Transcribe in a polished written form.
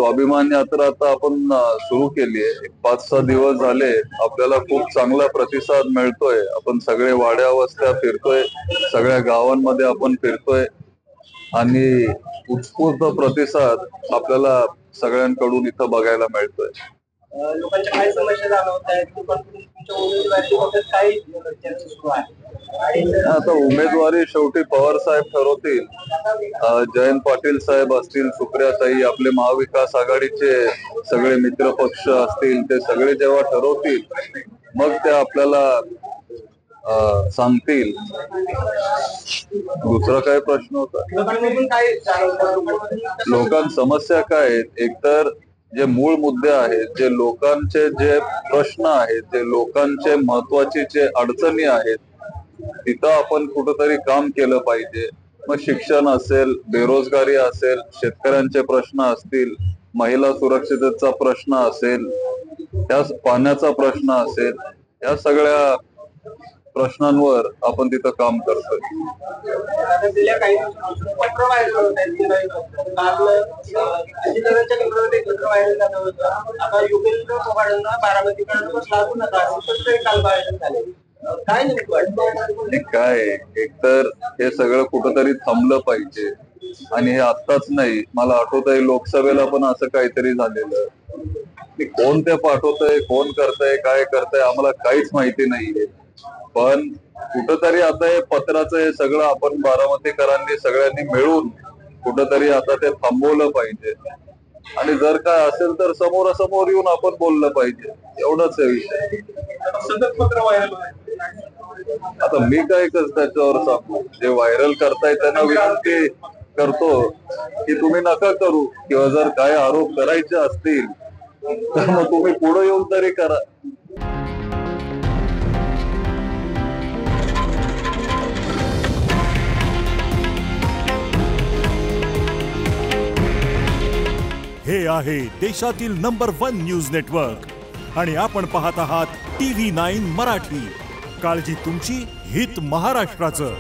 स्वाभिमान यात्रा आता आपण सुरू केली आहे. 5-6 दिवस झाले, आपल्याला खूप चांगला प्रतिसाद मिळतोय. आपण सगळे वाड्या वस्त्या फिरतोय, सगळ्या गावांमध्ये आपण फिरतोय आणि उत्स्फूर्त प्रतिसाद आपल्याला सगळ्यांकडून इथं बघायला मिळतोय. लोकांच्या काय समस्या जाणवत आहेत, तुमच्या उमेदवारीबाबत काय चर्चा सुरू आहे? आता उमेदवारी शेवटी पवार साहेब ठरवतील. जयंत पाटील साहेब असतील, सुप्रियाताई, आपले महाविकास आघाडीचे सगळे मित्र पक्ष असतील, ते सगळे जेव्हा ठरवतील मग ते आपल्याला सांगतील. दुसरा काय प्रश्न होता? लोकांच्या समस्या काय आहेत? एकतर जे मूळ मुद्दे आहेत, जे लोकांचे जे प्रश्न आहेत, जे लोकांचे महत्वाचे जे अडचणी आहेत, तिथं आपण कुठंतरी काम केलं पाहिजे. मग शिक्षण असेल, बेरोजगारी असेल, शेतकऱ्यांचे प्रश्न असतील, महिला सुरक्षिततेचा प्रश्न असेल, त्या पाण्याचा प्रश्न असेल, या सगळ्या प्रश्नांवर आपण तिथं काम करतोय. काय एकतर हे सगळं कुठंतरी थांबलं पाहिजे आणि हे आत्ताच नाही. मला आठवत आहे लोकसभेला पण असं काहीतरी झालेलं. कोण ते पाठवतंय, कोण करतंय, काय करतंय आम्हाला काहीच माहिती नाहीये. पण कुठंतरी आता हे पत्राचं हे सगळं आपण बारामतीकरांनी सगळ्यांनी मिळून कुठंतरी आता ते थांबवलं पाहिजे आणि जर काय असेल तर समोरासमोर येऊन आपण बोललं पाहिजे. एवढंच आहे विषय. आता मी काय त्याच्यावर सांगू? जे व्हायरल करताय त्यांना विनंती करतो की तुम्ही नका करू, किंवा जर काय आरोप करायचे असतील तर मग तुम्ही पुढे येऊन तरी करा. हे आहे देशातील नंबर 1 न्यूज नेटवर्क आणि आपण पाहत आहात TV9 मराठी. काळजी तुमची, हित महाराष्ट्राचं.